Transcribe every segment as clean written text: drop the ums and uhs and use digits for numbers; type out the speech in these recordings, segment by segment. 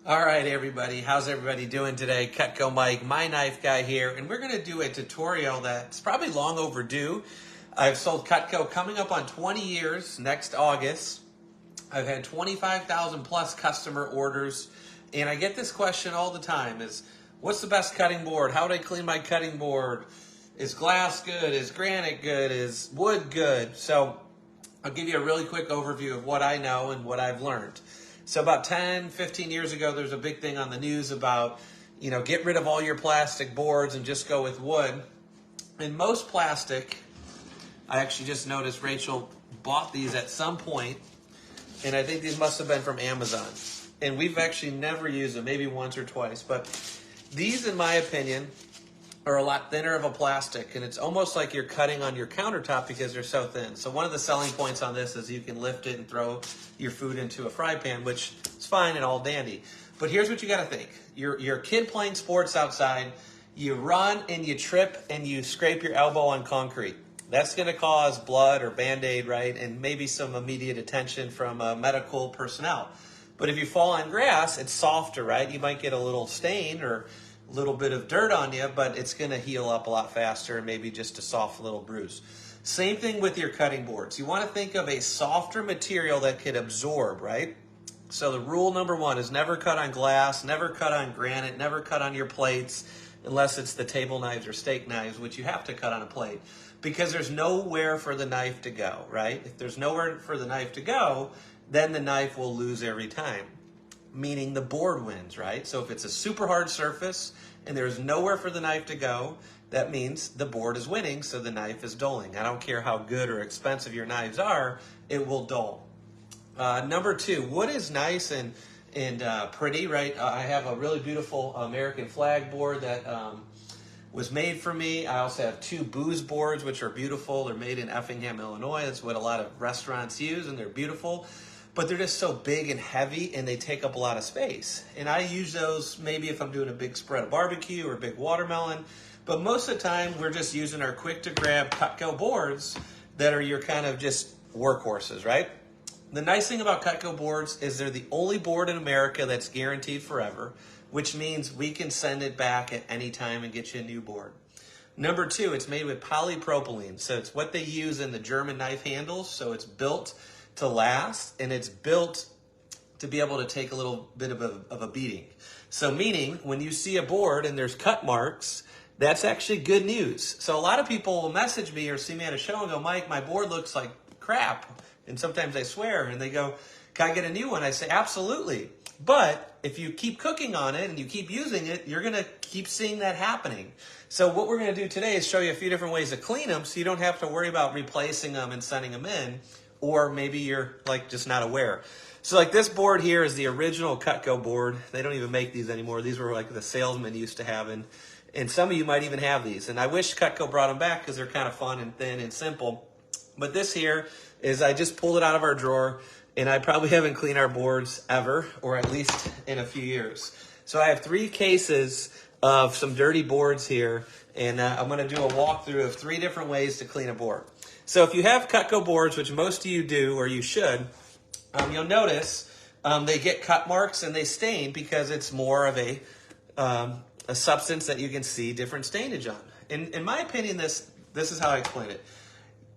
All right, everybody. How's everybody doing today? Cutco Mike, my knife guy here, and we're going to do a tutorial that's probably long overdue. I've sold Cutco coming up on 20 years next August. I've had 25,000 plus customer orders, and I get this question all the time is, what's the best cutting board? How do I clean my cutting board? Is glass good? Is granite good? Is wood good? So I'll give you a really quick overview of what I know and what I've learned. So about 10, 15 years ago, there's a big thing on the news about, get rid of all your plastic boards and just go with wood. And most plastic, I actually just noticed Rachel bought these at some point, and I think these must have been from Amazon. And we've actually never used them, maybe once or twice. But these, in my opinion, are a lot thinner of a plastic, and it's almost like you're cutting on your countertop because they're so thin. So one of the selling points on this is you can lift it and throw your food into a fry pan, which is fine and all dandy. But here's what you got to think. You're a kid playing sports outside, you run and you trip and you scrape your elbow on concrete. That's going to cause blood or Band-Aid, right? And maybe some immediate attention from medical personnel. But if you fall on grass, it's softer, right? You might get a little stain or a little bit of dirt on you, but it's going to heal up a lot faster and maybe just a soft little bruise. Same thing with your cutting boards. You want to think of a softer material that could absorb, right? So the rule number one is never cut on glass, never cut on granite, never cut on your plates, unless it's the table knives or steak knives, which you have to cut on a plate, because there's nowhere for the knife to go, right? If there's nowhere for the knife to go, then the knife will lose every time, meaning the board wins, right? So if it's a super hard surface and there's nowhere for the knife to go, that means the board is winning, so the knife is dulling. I don't care how good or expensive your knives are, it will dull. Number two, wood is nice and pretty, right? I have a really beautiful American flag board that was made for me. I also have two booze boards, which are beautiful. They're made in Effingham, Illinois. That's what a lot of restaurants use, and they're beautiful. But they're just so big and heavy, and they take up a lot of space. And I use those maybe if I'm doing a big spread of barbecue or a big watermelon. But most of the time, we're just using our quick-to-grab Cutco boards that are your kind of just workhorses, right? The nice thing about Cutco boards is they're the only board in America that's guaranteed forever, which means we can send it back at any time and get you a new board. Number two, it's made with polypropylene. So it's what they use in the German knife handles. So it's built to last, and it's built to be able to take a little bit of a beating. So meaning, when you see a board and there's cut marks, that's actually good news. So a lot of people will message me or see me at a show and go, Mike, my board looks like crap. And sometimes I swear, and they go, can I get a new one? I say, absolutely. But if you keep cooking on it and you keep using it, you're going to keep seeing that happening. So what we're going to do today is show you a few different ways to clean them so you don't have to worry about replacing them and sending them in, or maybe you're like just not aware. So like this board here is the original Cutco board. They don't even make these anymore. These were like the salesman used to have, and some of you might even have these. And I wish Cutco brought them back because they're kind of fun and thin and simple. But this here is, I just pulled it out of our drawer, and I probably haven't cleaned our boards ever, or at least in a few years. So I have 3 cases of some dirty boards here, and I'm going to do a walkthrough of 3 different ways to clean a board. So if you have Cutco boards, which most of you do, or you should, you'll notice they get cut marks and they stain because it's more of a substance that you can see different stainage on. In my opinion, this is how I explain it.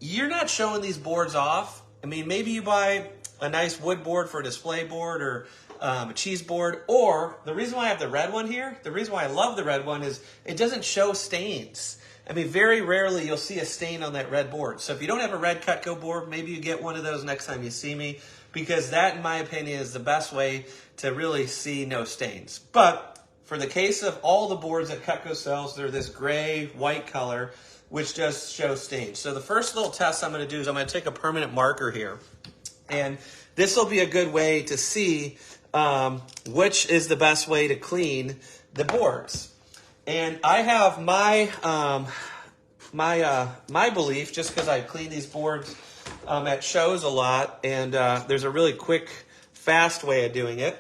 You're not showing these boards off. I mean, maybe you buy a nice wood board for a display board, or a cheese board, or the reason why I have the red one here, the reason why I love the red one is it doesn't show stains. I mean, very rarely you'll see a stain on that red board. So if you don't have a red Cutco board, maybe you get one of those next time you see me, because that, in my opinion, is the best way to really see no stains. But for the case of all the boards that Cutco sells, they're this gray, white color, which just shows stains. So the first little test I'm going to do is I'm going to take a permanent marker here. And this will be a good way to see which is the best way to clean the boards. And I have my my belief, just because I clean these boards at shows a lot, and there's a really quick, fast way of doing it.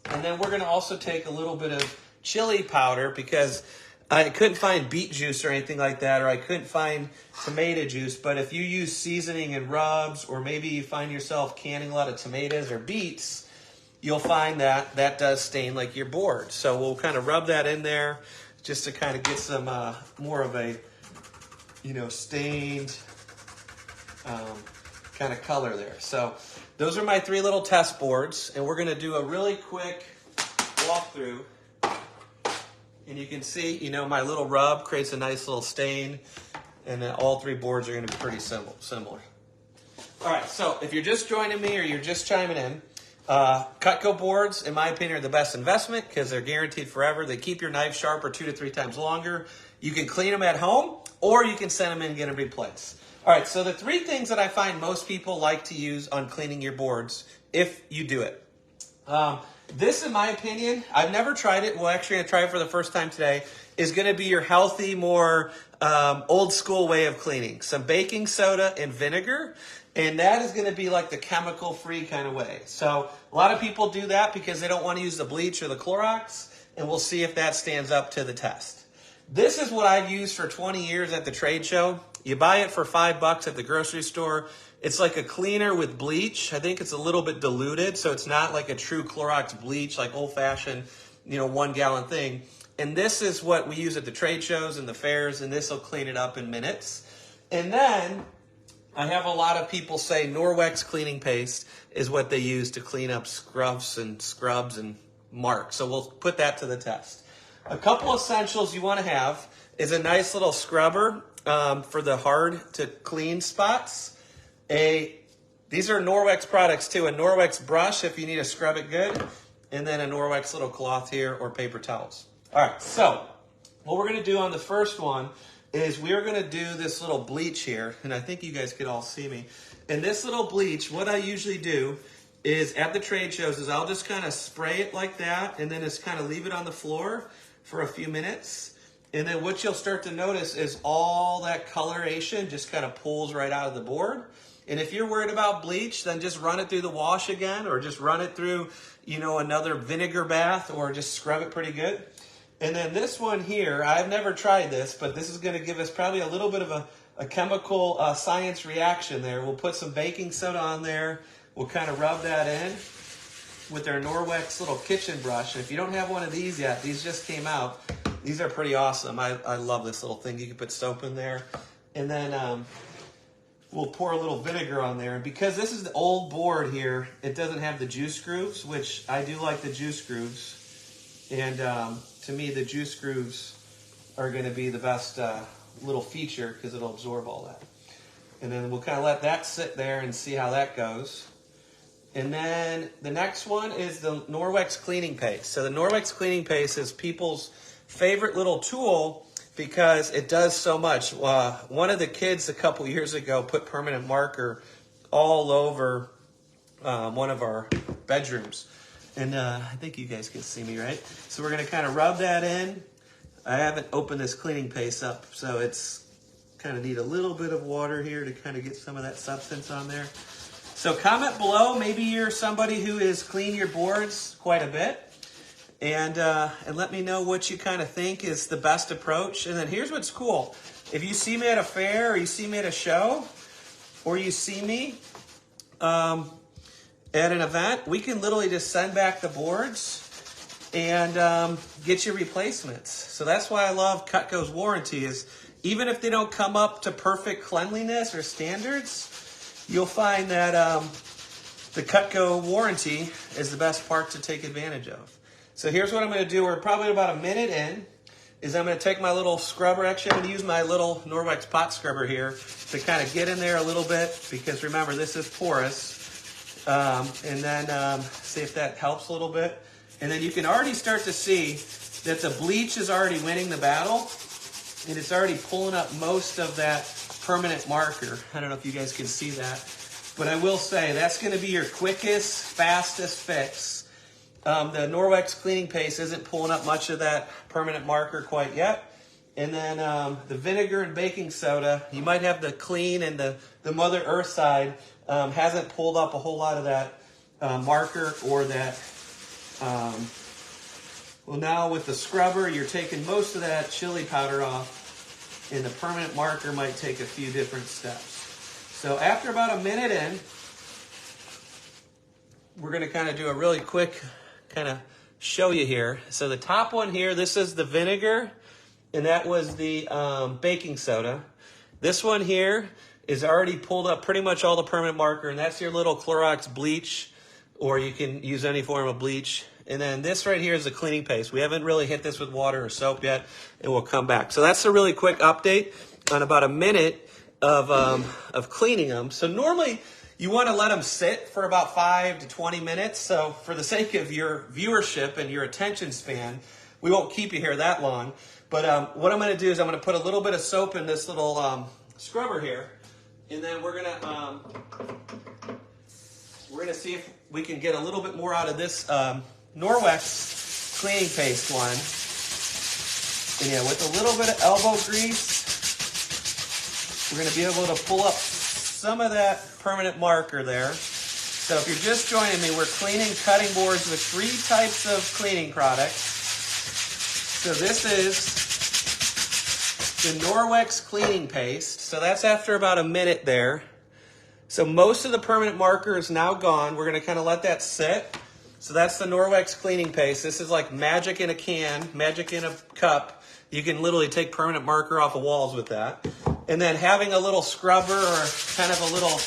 And then we're going to also take a little bit of chili powder, because I couldn't find beet juice or anything like that, or I couldn't find tomato juice. But if you use seasoning and rubs, or maybe you find yourself canning a lot of tomatoes or beets, you'll find that that does stain like your board. So we'll kind of rub that in there just to kind of get some more of a, stained kind of color there. So those are my 3 little test boards, and we're going to do a really quick walkthrough. And you can see, my little rub creates a nice little stain, and then all 3 boards are going to be pretty similar. All right, so if you're just joining me or you're just chiming in, Cutco boards, in my opinion, are the best investment because they're guaranteed forever. They keep your knife sharper 2 to 3 times longer. You can clean them at home, or you can send them in and get them replaced. All right, so the 3 things that I find most people like to use on cleaning your boards, if you do it. This, in my opinion, I've never tried it. Well, actually, I'm going to try it for the first time today. Is going to be your healthy, more old school way of cleaning. Some baking soda and vinegar. And that is going to be like the chemical-free kind of way. So a lot of people do that because they don't want to use the bleach or the Clorox. And we'll see if that stands up to the test. This is what I've used for 20 years at the trade show. You buy it for $5 at the grocery store. It's like a cleaner with bleach. I think it's a little bit diluted, so it's not like a true Clorox bleach, like old-fashioned, 1-gallon thing. And this is what we use at the trade shows and the fairs, and this will clean it up in minutes. And then I have a lot of people say Norwex cleaning paste is what they use to clean up scrubs and marks. So we'll put that to the test. A couple essentials you want to have is a nice little scrubber for the hard to clean spots. These are Norwex products too. A Norwex brush if you need to scrub it good, and then a Norwex little cloth here or paper towels. All right, so what we're going to do on the first one is we're going to do this little bleach here, and I think you guys could all see me. And this little bleach, what I usually do is at the trade shows is I'll just kind of spray it like that, and then just kind of leave it on the floor for a few minutes. And then what you'll start to notice is all that coloration just kind of pulls right out of the board. And if you're worried about bleach, then just run it through the wash again, or just run it through, another vinegar bath, or just scrub it pretty good. And then this one here, I've never tried this, but this is going to give us probably a little bit of a chemical science reaction there. We'll put some baking soda on there. We'll kind of rub that in with our Norwex little kitchen brush. And if you don't have one of these yet, these just came out. These are pretty awesome. I love this little thing. You can put soap in there. And then we'll pour a little vinegar on there. And because this is the old board here, it doesn't have the juice grooves, which I do like the juice grooves. And to me, the juice grooves are going to be the best little feature because it'll absorb all that. And then we'll kind of let that sit there and see how that goes. And then the next one is the Norwex cleaning paste. So the Norwex cleaning paste is people's favorite little tool because it does so much. One of the kids a couple years ago put permanent marker all over one of our bedrooms. And I think you guys can see me, right? So we're going to kind of rub that in. I haven't opened this cleaning paste up, so it's kind of need a little bit of water here to kind of get some of that substance on there. So comment below. Maybe you're somebody who has cleaned your boards quite a bit. And let me know what you kind of think is the best approach. And then here's what's cool. If you see me at a fair or you see me at a show or you see me at an event, we can literally just send back the boards and get you replacements. So that's why I love Cutco's warranty is even if they don't come up to perfect cleanliness or standards, you'll find that the Cutco warranty is the best part to take advantage of. So here's what I'm going to do. We're probably about a minute in. I'm going to take my little scrubber. Actually, I'm going to use my little Norwex pot scrubber here to kind of get in there a little bit because remember, this is porous. And then see if that helps a little bit. And then you can already start to see that the bleach is already winning the battle. And it's already pulling up most of that permanent marker. I don't know if you guys can see that. But I will say that's going to be your quickest, fastest fix. The Norwex cleaning paste isn't pulling up much of that permanent marker quite yet. And then the vinegar and baking soda, you might have the clean and the Mother Earth side hasn't pulled up a whole lot of that marker or that. Well, now with the scrubber, you're taking most of that chili powder off, and the permanent marker might take a few different steps. So after about a minute in, we're going to kind of do a really quick kind of show you here. So the top one here, this is the vinegar, and that was the baking soda. This one here is already pulled up pretty much all the permanent marker, and that's your little Clorox bleach, or you can use any form of bleach. And then this right here is the cleaning paste. We haven't really hit this with water or soap yet, and we'll come back. So that's a really quick update on about a minute of cleaning them. So normally you want to let them sit for about 5 to 20 minutes. So for the sake of your viewership and your attention span, we won't keep you here that long. But what I'm going to do is I'm going to put a little bit of soap in this little scrubber here, and then we're going to see if we can get a little bit more out of this Norwex cleaning paste one. And yeah, with a little bit of elbow grease, we're going to be able to pull up some of that permanent marker there. So if you're just joining me, we're cleaning cutting boards with 3 types of cleaning products. So this is the Norwex cleaning paste. So that's after about a minute there. So most of the permanent marker is now gone. We're going to kind of let that sit. So that's the Norwex cleaning paste. This is like magic in a can, magic in a cup. You can literally take permanent marker off of walls with that. And then having a little scrubber or kind of a little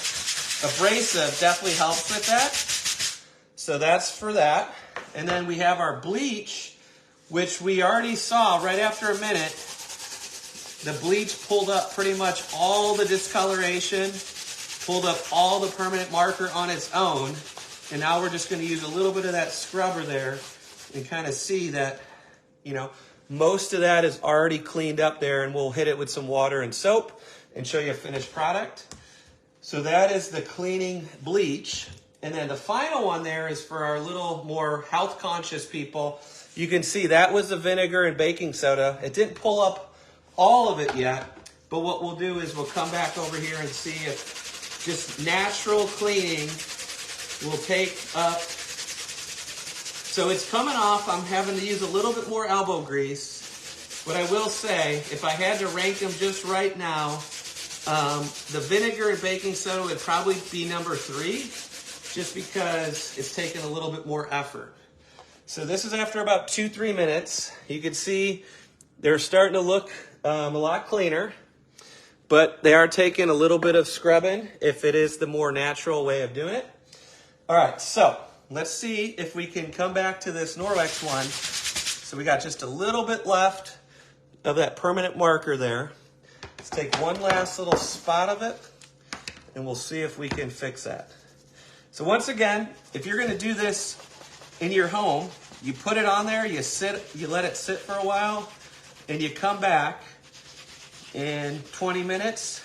abrasive definitely helps with that. So that's for that. And then we have our bleach, which we already saw right after a minute. The bleach pulled up pretty much all the discoloration, pulled up all the permanent marker on its own. And now we're just going to use a little bit of that scrubber there and kind of see that, you know, most of that is already cleaned up there, and we'll hit it with some water and soap and show you a finished product. So that is the cleaning bleach. And then the final one there is for our little more health conscious people. You can see that was the vinegar and baking soda. It didn't pull up all of it yet, but what we'll do is we'll come back over here and see if just natural cleaning will take up. So it's coming off. I'm having to use a little bit more elbow grease. What I will say, if I had to rank them just right now, the vinegar and baking soda would probably be number 3, just because it's taken a little bit more effort. So this is after about 2-3 minutes. You can see they're starting to look a lot cleaner, but they are taking a little bit of scrubbing if it is the more natural way of doing it. All right, so let's see if we can come back to this Norwex one. So we got just a little bit left of that permanent marker there. Let's take one last little spot of it, and we'll see if we can fix that. So once again, if you're going to do this in your home, you put it on there, you let it sit for a while, and you come back in 20 minutes,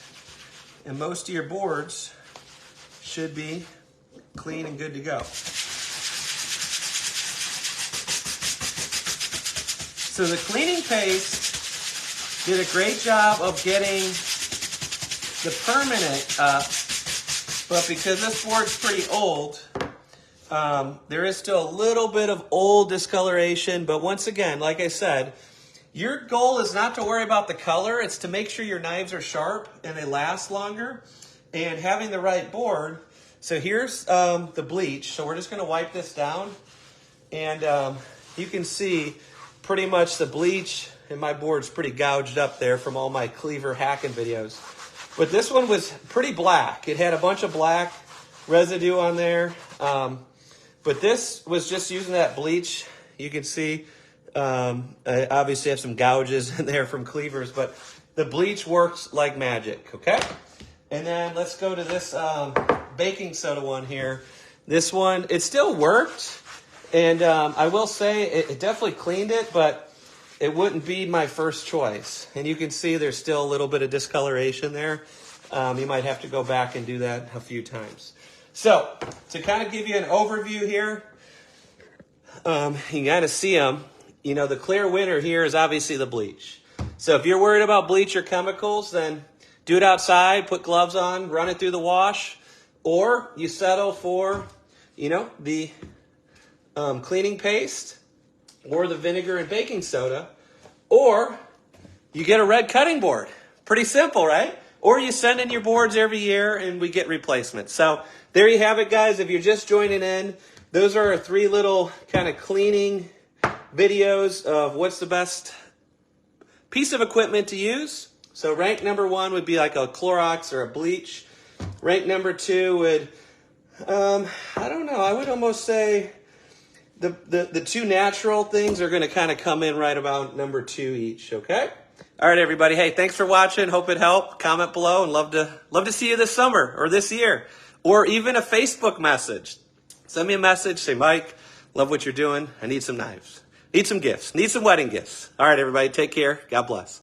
and most of your boards should be clean and good to go. So the cleaning paste did a great job of getting the permanent up, but because this board's pretty old, there is still a little bit of old discoloration. But once again, like I said, your goal is not to worry about the color. It's to make sure your knives are sharp and they last longer, and having the right board. So here's the bleach. So we're just going to wipe this down, and you can see pretty much the bleach, and my board's pretty gouged up there from all my cleaver hacking videos. But this one was pretty black. It had a bunch of black residue on there. But this was just using that bleach. You can see I obviously have some gouges in there from cleavers, but the bleach works like magic, okay? And then let's go to this baking soda one here. This one, it still worked. And I will say it definitely cleaned it, but it wouldn't be my first choice. And you can see there's still a little bit of discoloration there. You might have to go back and do that a few times. So to kind of give you an overview here, you can kind of see them. You know, the clear winner here is obviously the bleach. So if you're worried about bleach or chemicals, then do it outside, put gloves on, run it through the wash, or you settle for, you know, the cleaning paste or the vinegar and baking soda, or you get a red cutting board. Pretty simple, right? Or you send in your boards every year and we get replacements. So there you have it, guys. If you're just joining in, those are our 3 little kind of cleaning videos of what's the best piece of equipment to use. So rank number 1 would be like a Clorox or a bleach. Rank number 2 would, I don't know, I would almost say the 2 natural things are going to kind of come in right about number 2 each, okay? All right, everybody. Hey, thanks for watching. Hope it helped. Comment below, and love to see you this summer or this year, or even a Facebook message. Send me a message. Say, Mike, love what you're doing. I need some knives. Need some gifts. Need some wedding gifts. All right, everybody. Take care. God bless.